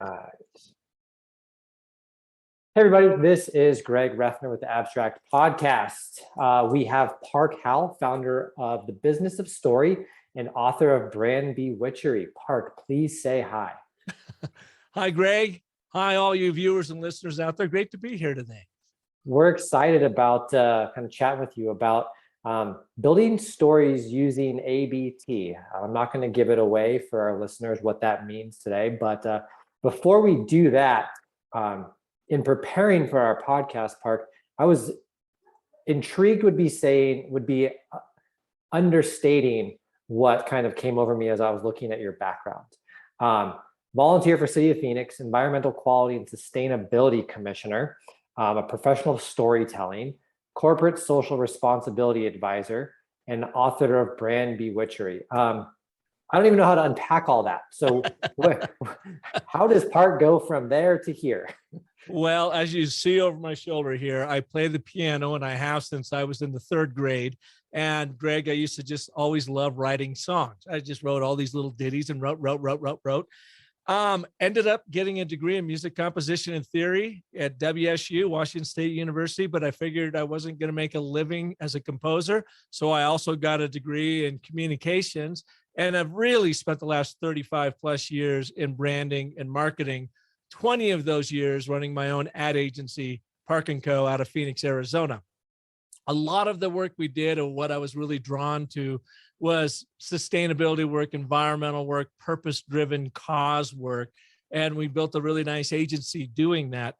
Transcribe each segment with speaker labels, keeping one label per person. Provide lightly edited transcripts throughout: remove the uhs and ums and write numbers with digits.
Speaker 1: Uh, Hey, everybody, this is Greg Reffner with the Abstract Podcast. We have Park Howell, founder of The Business of Story and author of brand BeWitchery. Park, please say hi.
Speaker 2: Hi, Greg. Hi, all you viewers and listeners out there. Great to be here today.
Speaker 1: We're excited about kind of chatting with you about building stories using ABT. I'm not going to give it away for our listeners what that means today, but before we do that, in preparing for our podcast, Park, I was intrigued would be understating what kind of came over me as I was looking at your background. Volunteer for City of Phoenix, Environmental Quality and Sustainability Commissioner, a professional of storytelling, corporate social responsibility advisor, and author of brand BeWitchery. I don't even know how to unpack all that. So how does Park go from there to here?
Speaker 2: Well, as you see over my shoulder here, I play the piano, and I have since I was in the third grade. And Greg, I used to just always love writing songs. I just wrote all these little ditties and wrote. Ended up getting a degree in music composition and theory at WSU, Washington State University, but I figured I wasn't going to make a living as a composer. So I also got a degree in communications, and I've really spent the last 35 plus years in branding and marketing. 20 of those years running my own ad agency, Park & Co. out of Phoenix, Arizona. A lot of the work we did, or what I was really drawn to, was sustainability work, environmental work, purpose-driven cause work. And we built a really nice agency doing that.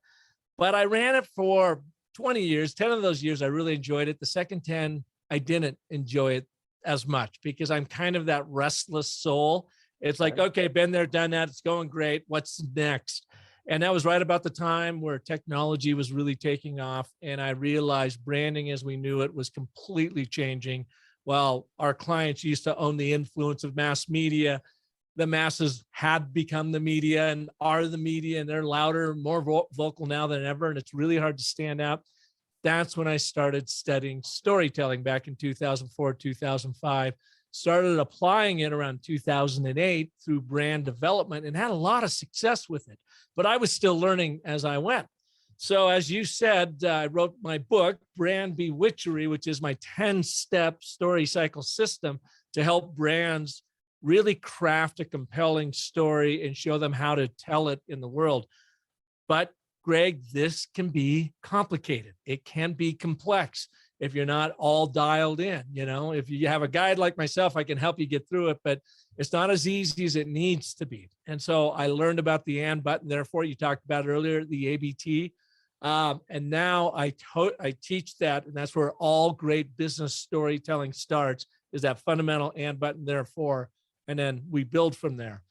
Speaker 2: But I ran it for 20 years. 10 of those years, I really enjoyed it. The second 10, I didn't enjoy it as much because I'm kind of that restless soul. It's like, okay, been there, done that. It's going great. What's next? And that was right about the time where technology was really taking off. And I realized branding as we knew it was completely changing. While our clients used to own the influence of mass media, the masses had become the media and are the media, and they're louder, more vocal now than ever. And it's really hard to stand out. That's when I started studying storytelling back in 2004, 2005. Started applying it around 2008 through brand development and had a lot of success with it. But I was still learning as I went. So as you said, I wrote my book, Brand BeWitchery, which is my 10-step story cycle system to help brands really craft a compelling story and show them how to tell it in the world. But Greg, this can be complicated. It can be complex if you're not all dialed in. You know, if you have a guide like myself, I can help you get through it, but it's not as easy as it needs to be. And so I learned about the and, but, and therefore you talked about earlier, the ABT. And now I teach that, and that's where all great business storytelling starts, is that fundamental and, but, and therefore, and then we build from there.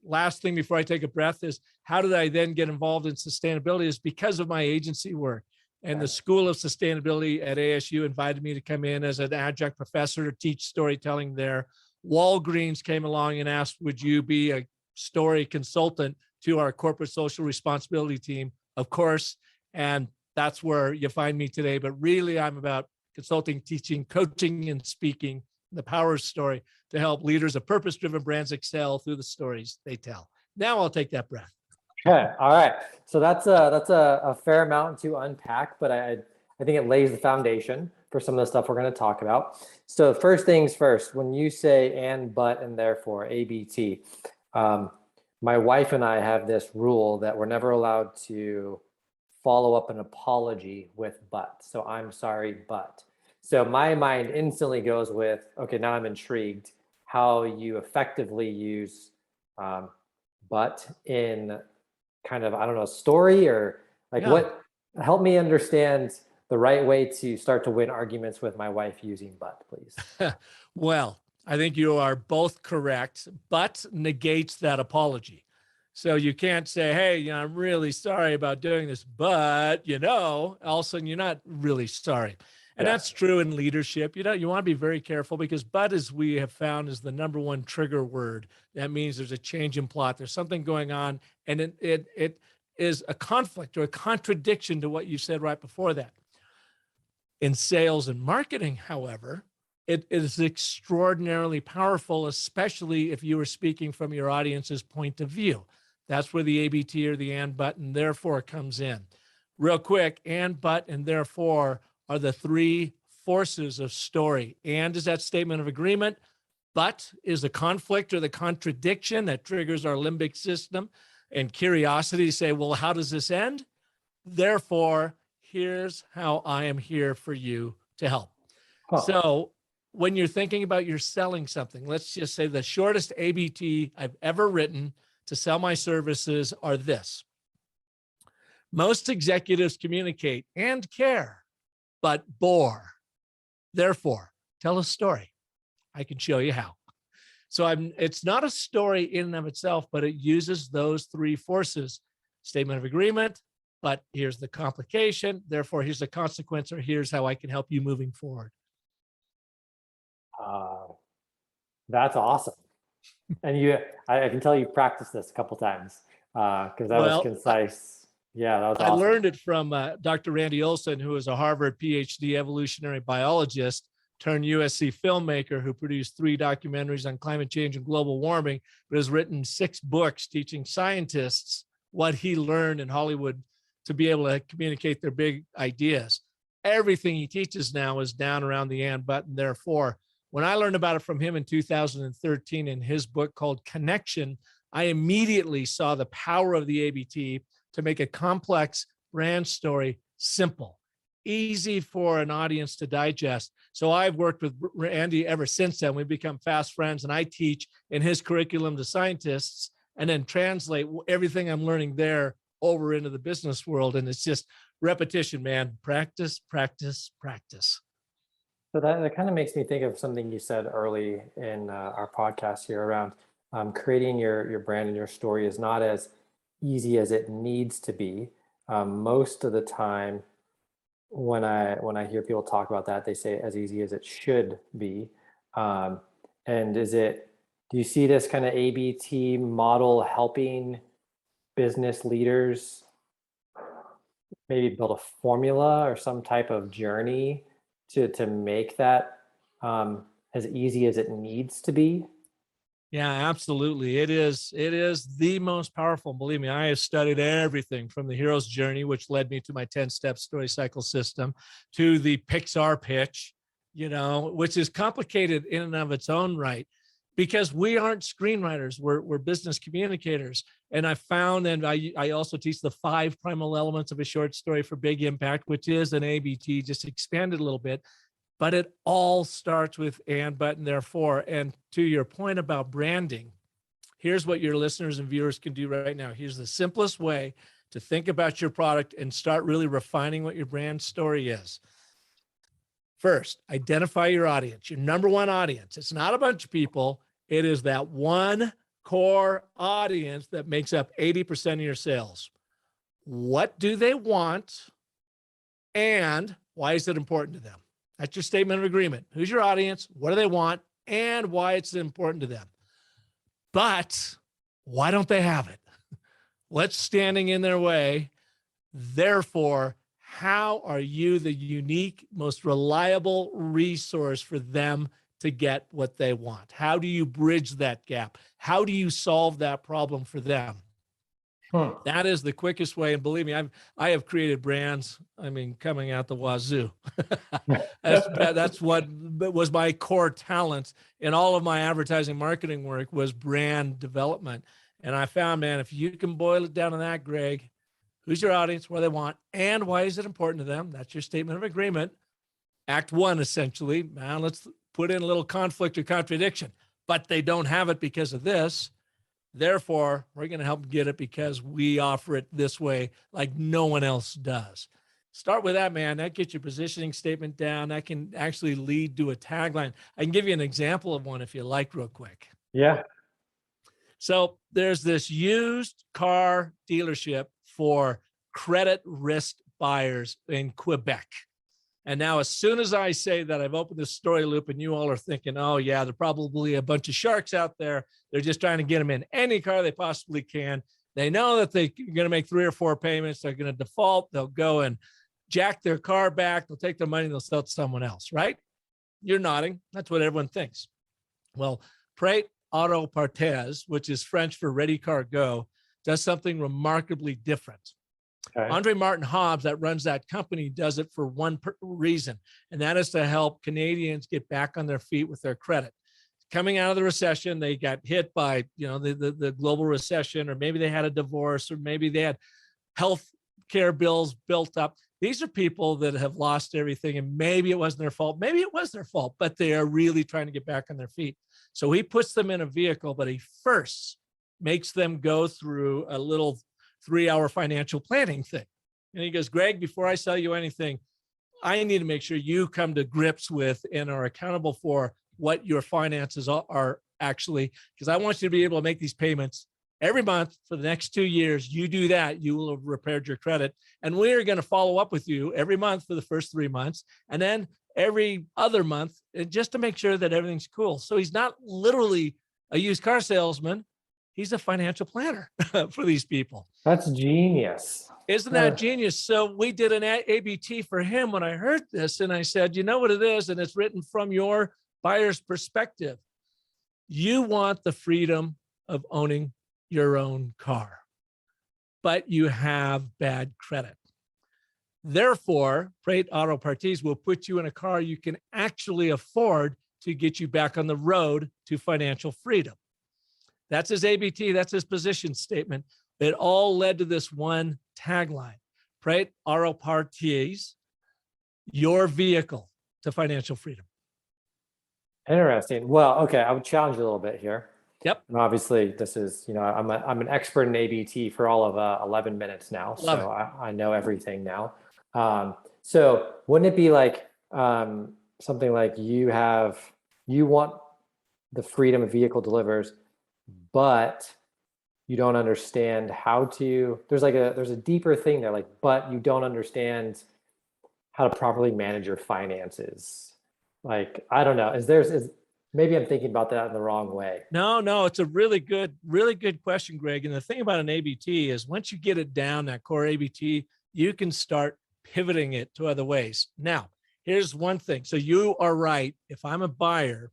Speaker 2: Last thing before I take a breath is, how did I then get involved in sustainability? Is because of my agency work. And the School of Sustainability at ASU invited me to come in as an adjunct professor to teach storytelling there. Walgreens came along and asked, would you be a story consultant to our corporate social responsibility team? Of course. And that's where you find me today. But really, I'm about consulting, teaching, coaching, and speaking, the power of story to help leaders of purpose-driven brands excel through the stories they tell. Now I'll take that breath.
Speaker 1: Okay, all right. So that's a fair amount to unpack, but I think it lays the foundation for some of the stuff we're going to talk about. So first things first, when you say and, but, and therefore, ABT, my wife and I have this rule that we're never allowed to follow up an apology with but. So I'm sorry, but. So my mind instantly goes with, okay, now I'm intrigued how you effectively use but in kind of, I don't know, story or like what, help me understand the right way to start to win arguments with my wife using but, please.
Speaker 2: Well, I think you are both correct, but negates that apology. So you can't say, hey, I'm really sorry about doing this, but, all of a sudden you're not really sorry. And that's true in leadership. You want to be very careful because but, as we have found, is the number one trigger word. That means there's a change in plot. There's something going on, and it is a conflict or a contradiction to what you said right before that. In sales and marketing, however, it is extraordinarily powerful, especially if you are speaking from your audience's point of view. That's where the ABT or the and, but, and therefore comes in. Real quick, and, but, and therefore are the three forces of story. And is that statement of agreement. But is the conflict or the contradiction that triggers our limbic system and curiosity to say, well, how does this end? Therefore, here's how I am here for you to help.
Speaker 1: Huh.
Speaker 2: So when you're thinking about you're selling something, let's just say the shortest ABT I've ever written to sell my services are this. Most executives communicate and care, but bore. Therefore, tell a story. I can show you how. So it's not a story in and of itself, but it uses those three forces: statement of agreement, but here's the complication. Therefore, here's the consequence, or here's how I can help you moving forward.
Speaker 1: That's awesome. And I can tell you practiced this a couple times because that was concise. Yeah, that was awesome.
Speaker 2: I learned it from Dr. Randy Olson, who is a Harvard PhD evolutionary biologist turned USC filmmaker who produced 3 documentaries on climate change and global warming, but has written 6 books teaching scientists what he learned in Hollywood to be able to communicate their big ideas. Everything he teaches now is down around the and, but, and therefore. When I learned about it from him in 2013 in his book called Connection, I immediately saw the power of the ABT to make a complex brand story simple, easy for an audience to digest. So I've worked with Randy ever since then. We've become fast friends, and I teach in his curriculum to scientists and then translate everything I'm learning there over into the business world. And it's just repetition, man. Practice, practice, practice.
Speaker 1: So that kind of makes me think of something you said early in our podcast here around creating your brand and your story is not as easy as it needs to be. Most of the time, when I hear people talk about that, they say as easy as it should be. And do you see this kind of ABT model helping business leaders maybe build a formula or some type of journey to make that as easy as it needs to be?
Speaker 2: Yeah, absolutely. It is the most powerful. Believe me, I have studied everything from the hero's journey, which led me to my 10-step story cycle system, to the Pixar pitch, which is complicated in and of its own right, because we aren't screenwriters, we're business communicators. And I found, and I also teach the 5 primal elements of a short story for big impact, which is an ABT, just expanded a little bit. But it all starts with and, but, and therefore. And to your point about branding, here's what your listeners and viewers can do right now. Here's the simplest way to think about your product and start really refining what your brand story is. First, identify your audience, your number one audience. It's not a bunch of people. It is that one core audience that makes up 80% of your sales. What do they want? And why is it important to them? That's your statement of agreement. Who's your audience? What do they want? And why it's important to them. But why don't they have it? What's standing in their way? Therefore, how are you the unique, most reliable resource for them to get what they want? How do you bridge that gap? How do you solve that problem for them? That is the quickest way. And believe me, I have created brands, coming out the wazoo. That's what was my core talent in all of my advertising marketing work, was brand development. And I found, man, if you can boil it down to that, Greg, who's your audience, what they want, and why is it important to them? That's your statement of agreement. Act 1, essentially. Now let's put in a little conflict or contradiction, but they don't have it because of this. Therefore, we're going to help get it because we offer it this way, like no one else does. Start with that, man. That gets your positioning statement down. That can actually lead to a tagline. I can give you an example of one if you like, real quick.
Speaker 1: Yeah.
Speaker 2: So there's this used car dealership for credit risk buyers in Quebec. And now, as soon as I say that, I've opened this story loop and you all are thinking, oh yeah, there are probably a bunch of sharks out there. They're just trying to get them in any car they possibly can. They know that they're going to make 3 or 4 payments. They're going to default. They'll go and jack their car back. They'll take their money and they'll sell it to someone else, right? You're nodding. That's what everyone thinks. Well, Prêt Auto Partes, which is French for ready car go, does something remarkably different.
Speaker 1: Okay.
Speaker 2: Andre Martin Hobbs, that runs that company, does it for one reason, and that is to help Canadians get back on their feet with their credit. Coming out of the recession, they got hit by, the global recession, or maybe they had a divorce, or maybe they had health care bills built up. These are people that have lost everything, and maybe it wasn't their fault. Maybe it was their fault, but they are really trying to get back on their feet. So he puts them in a vehicle, but he first makes them go through a little 3-hour financial planning thing. And he goes, Greg, before I sell you anything, I need to make sure you come to grips with and are accountable for what your finances are actually, because I want you to be able to make these payments every month for the next 2 years. You do that, you will have repaired your credit. And we're going to follow up with you every month for the first 3 months, and then every other month, just to make sure that everything's cool. So he's not literally a used car salesman. He's a financial planner for these people.
Speaker 1: That's genius.
Speaker 2: Isn't that genius? So we did an ABT for him when I heard this, and I said, you know what it is? And it's written from your buyer's perspective. You want the freedom of owning your own car, but you have bad credit. Therefore, Freight Auto Parties will put you in a car you can actually afford to get you back on the road to financial freedom. That's his ABT. That's his position statement. It all led to this one tagline: Freight Auto Parties, your vehicle to financial freedom.
Speaker 1: Interesting. Well, okay, I would challenge you a little bit here.
Speaker 2: Yep.
Speaker 1: And obviously, this is, I'm an expert in ABT for all of 11 minutes now, so I know everything now. So wouldn't it be like something like you want the freedom a vehicle delivers, but you don't understand how to? There's a deeper thing there, like, but you don't understand how to properly manage your finances. Like, I don't know. Maybe I'm thinking about that in the wrong way.
Speaker 2: No, it's a really good question, Greg. And the thing about an ABT is once you get it down, that core ABT, you can start pivoting it to other ways. Now, here's one thing. So you are right. If I'm a buyer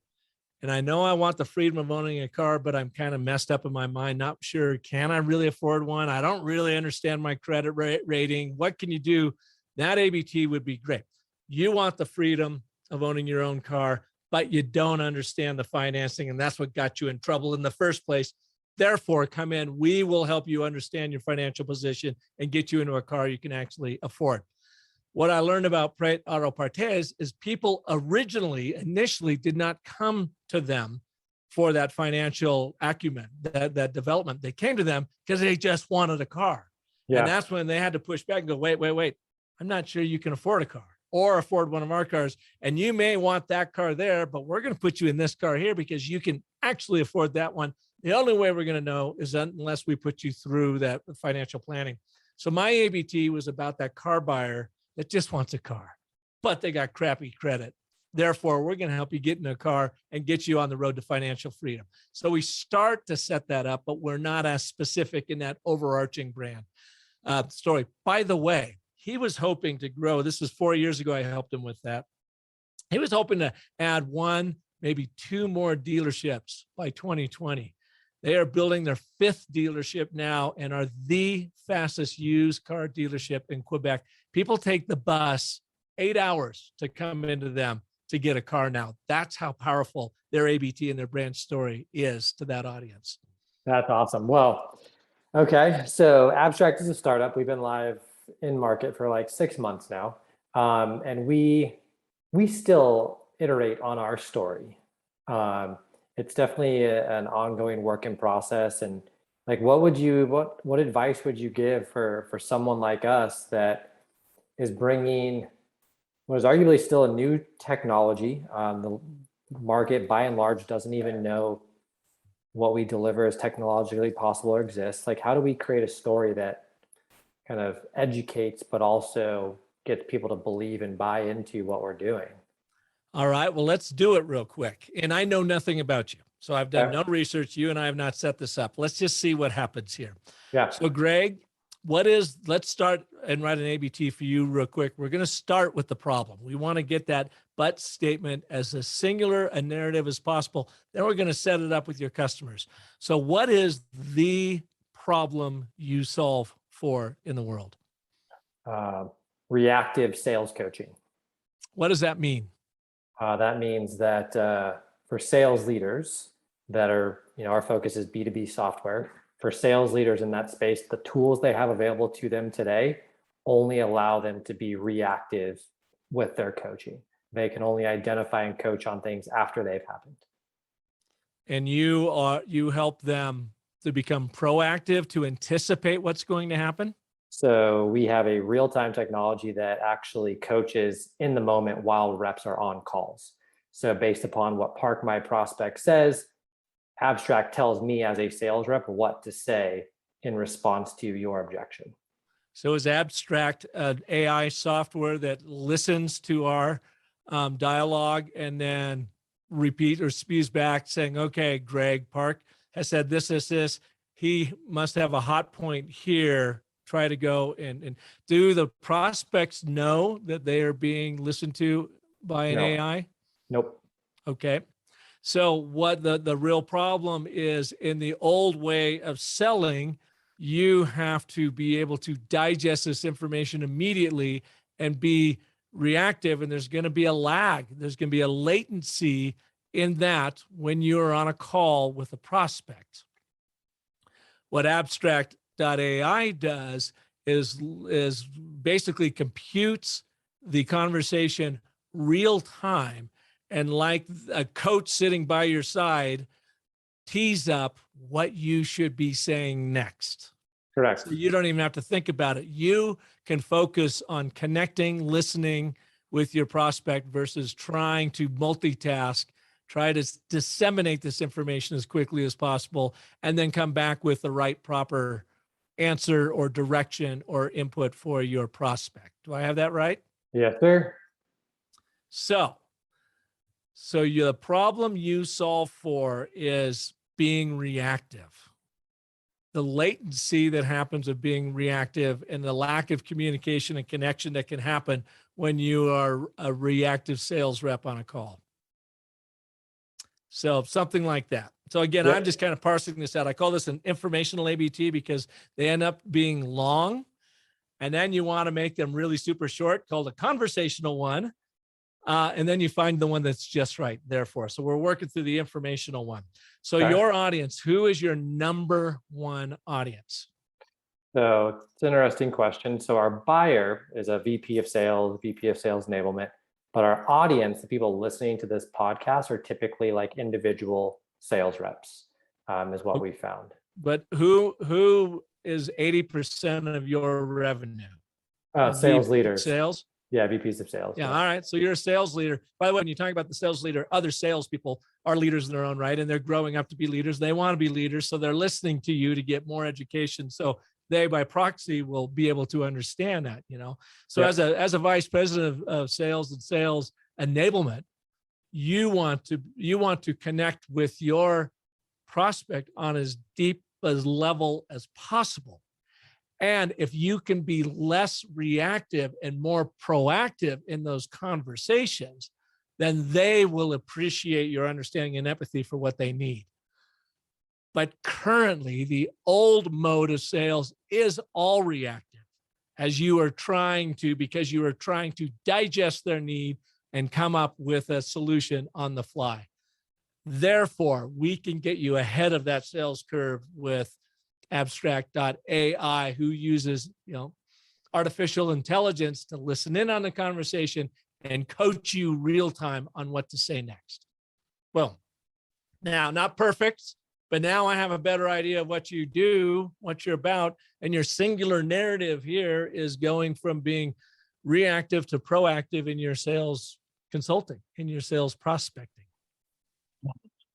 Speaker 2: and I know I want the freedom of owning a car, but I'm kind of messed up in my mind, not sure, can I really afford one? I don't really understand my credit rating. What can you do? That ABT would be great. You want the freedom of owning your own car, but you don't understand the financing, and that's what got you in trouble in the first place. Therefore, come in. We will help you understand your financial position and get you into a car you can actually afford. What I learned about Freight Auto Parties is people initially did not come to them for that financial acumen, that development. They came to them because they just wanted a car. Yeah. And that's when they had to push back and go, wait. I'm not sure you can afford a car or afford one of our cars. And you may want that car there, but we're going to put you in this car here because you can actually afford that one. The only way we're going to know is unless we put you through that financial planning. So my ABT was about that car buyer that just wants a car, but they got crappy credit. Therefore, we're going to help you get in a car and get you on the road to financial freedom. So we start to set that up, but we're not as specific in that overarching brand story. By the way, he was hoping to grow. This was 4 years ago. I helped him with that. He was hoping to add 1, maybe 2 more dealerships by 2020. They are building their 5th dealership now and are the fastest used car dealership in Quebec. People take the bus 8 hours to come into them to get a car now. That's how powerful their ABT and their brand story is to that audience.
Speaker 1: That's awesome. Well, okay. So Abstract is a startup. We've been live in market for like 6 months now. And we still iterate on our story. It's definitely an ongoing work in process. And like, what advice would you give for someone like us that is bringing what is arguably still a new technology? The market by and large doesn't even know what we deliver is technologically possible or exists. Like, how do we create a story that kind of educates, but also gets people to believe and buy into what we're doing?
Speaker 2: All right, well, let's do it real quick. And I know nothing about you, so I've done no research. You and I have not set this up. Let's just see what happens here.
Speaker 1: Yeah.
Speaker 2: So Greg, let's start and write an ABT for you real quick. We're going to start with the problem. We want to get that but statement as a singular a narrative as possible. Then we're going to set it up with your customers. So what is the problem you solve for in the world?
Speaker 1: Reactive sales coaching.
Speaker 2: What does that mean?
Speaker 1: That means that for sales leaders that are, our focus is B2B software. For sales leaders in that space, the tools they have available to them today only allow them to be reactive with their coaching. They can only identify and coach on things after they've happened.
Speaker 2: And you help them to become proactive, to anticipate what's going to happen?
Speaker 1: So we have a real-time technology that actually coaches in the moment while reps are on calls. So based upon what Park, my prospect, says, Abstract tells me as a sales rep what to say in response to your objection.
Speaker 2: So is Abstract an AI software that listens to our dialogue and then repeat or spews back saying, okay, Greg, Park has said this. He must have a hot point here. Try to go and do the prospects know that they are being listened to by an AI?
Speaker 1: Nope.
Speaker 2: Okay. So what the real problem is, in the old way of selling, you have to be able to digest this information immediately and be reactive. And there's going to be a lag. There's going to be a latency in that when you're on a call with a prospect. What Abstract.ai does is basically computes the conversation real time, and like a coach sitting by your side, tease up what you should be saying next.
Speaker 1: Correct.
Speaker 2: So you don't even have to think about it. You can focus on connecting, listening with your prospect versus trying to multitask, try to disseminate this information as quickly as possible, and then come back with the right proper answer or direction or input for your prospect. Do I have that right?
Speaker 1: Yes, sir.
Speaker 2: So the problem you solve for is being reactive. The latency that happens of being reactive and the lack of communication and connection that can happen when you are a reactive sales rep on a call. So something like that. So again,
Speaker 1: Yep.
Speaker 2: I'm just kind of parsing this out. I call this an informational ABT because they end up being long. And then you want to make them really super short, called a conversational one. And then you find the one that's just right, therefore. So we're working through the informational one. So
Speaker 1: Okay.
Speaker 2: Your audience, who is your number one audience?
Speaker 1: So it's an interesting question. So our buyer is a VP of sales enablement, but our audience, the people listening to this podcast, are typically like individual sales reps, is what we found.
Speaker 2: But who is 80% of your revenue?
Speaker 1: Sales
Speaker 2: VP
Speaker 1: leaders.
Speaker 2: Sales?
Speaker 1: Yeah, VPs of sales.
Speaker 2: Yeah. All right. So you're a sales leader. By the way, when you talk about the sales leader, other salespeople are leaders in their own right, and they're growing up to be leaders. They want to be leaders. So they're listening to you to get more education. So they, by proxy, will be able to understand that, So
Speaker 1: Yep.
Speaker 2: as a vice president of sales and sales enablement, you want to connect with your prospect on as deep as level as possible. And if you can be less reactive and more proactive in those conversations, then they will appreciate your understanding and empathy for what they need. But currently, the old mode of sales is all reactive, because you are trying to digest their need and come up with a solution on the fly. Therefore, we can get you ahead of that sales curve with Abstract.ai, who uses, artificial intelligence to listen in on the conversation and coach you real time on what to say next. Well, now, not perfect, but now I have a better idea of what you do, what you're about, and your singular narrative here is going from being reactive to proactive in your sales consulting, in your sales prospecting.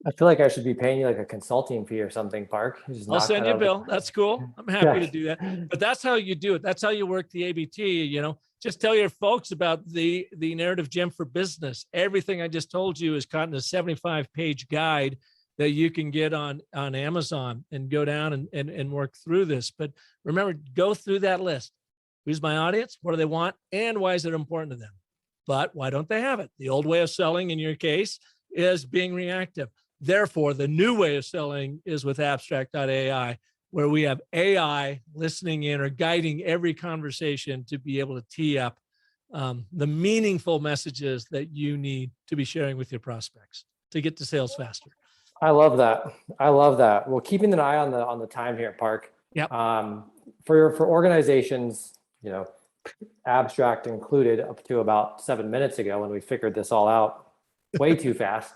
Speaker 1: I feel like I should be paying you like a consulting fee or something, Park.
Speaker 2: I'll send you a bill. That's cool. I'm happy to do that. But that's how you do it. That's how you work the ABT. Just tell your folks about the narrative gem for business. Everything I just told you is caught in a 75-page guide that you can get on Amazon and go down and work through this. But remember, go through that list. Who's my audience? What do they want? And why is it important to them? But why don't they have it? The old way of selling, in your case, is being reactive. Therefore, the new way of selling is with Abstract.ai, where we have AI listening in or guiding every conversation to be able to tee up the meaningful messages that you need to be sharing with your prospects to get to sales faster.
Speaker 1: I love that. I love that. Well, keeping an eye on the time here, Park.
Speaker 2: Yep.
Speaker 1: For organizations, abstract included up to about 7 minutes ago when we figured this all out way too fast,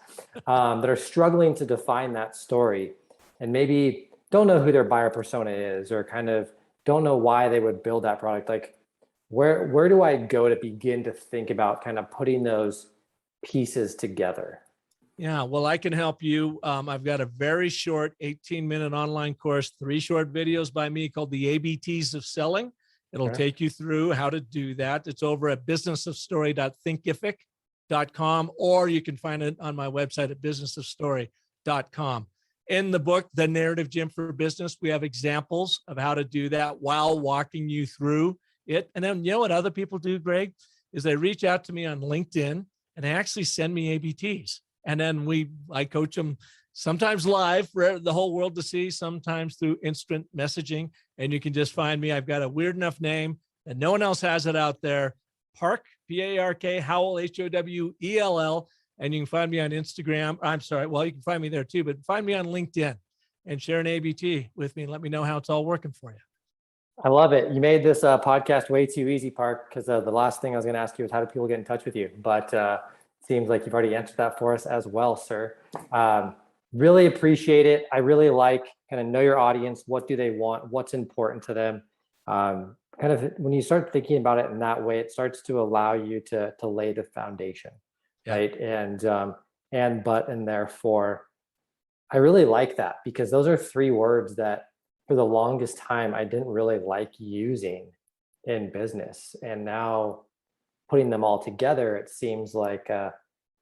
Speaker 1: that are struggling to define that story and maybe don't know who their buyer persona is or kind of don't know why they would build that product. Like, where do I go to begin to think about kind of putting those pieces together?
Speaker 2: Yeah, well, I can help you. I've got a very short 18-minute online course, 3 short videos by me called the ABTs of Selling. It'll take you through how to do that. It's over at businessofstory.thinkific.com, or you can find it on my website at businessofstory.com. In the book, The Narrative Gym for Business, we have examples of how to do that while walking you through it. And then, what other people do, Greg, is they reach out to me on LinkedIn and they actually send me ABTs. And then I coach them sometimes live for the whole world to see, sometimes through instant messaging. And you can just find me. I've got a weird enough name and no one else has it out there. Park, P-A-R-K, Howell, H-O-W-E-L-L. And you can find me on Instagram. I'm sorry. Well, you can find me there too, but find me on LinkedIn and share an ABT with me and let me know how it's all working for you.
Speaker 1: I love it. You made this podcast way too easy, Park, because the last thing I was going to ask you was how do people get in touch with you? But seems like you've already answered that for us as well, sir. Really appreciate it. I really like kind of know your audience. What do they want? What's important to them? Kind of when you start thinking about it in that way, it starts to allow you to lay the foundation, right? And but and therefore, I really like that because those are 3 words that for the longest time I didn't really like using in business, and now putting them all together, it seems like the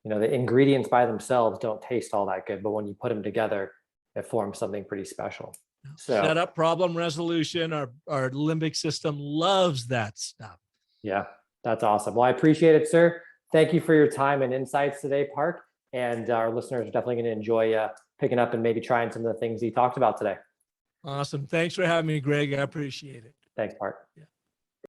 Speaker 1: ingredients by themselves don't taste all that good, but when you put them together, it forms something pretty special. So
Speaker 2: set up problem resolution. Our limbic system loves that stuff.
Speaker 1: Yeah, that's awesome. Well, I appreciate it, sir. Thank you for your time and insights today, Park. And our listeners are definitely going to enjoy picking up and maybe trying some of the things he talked about today.
Speaker 2: Awesome. Thanks for having me, Greg. I appreciate it.
Speaker 1: Thanks, Park.
Speaker 2: Yeah.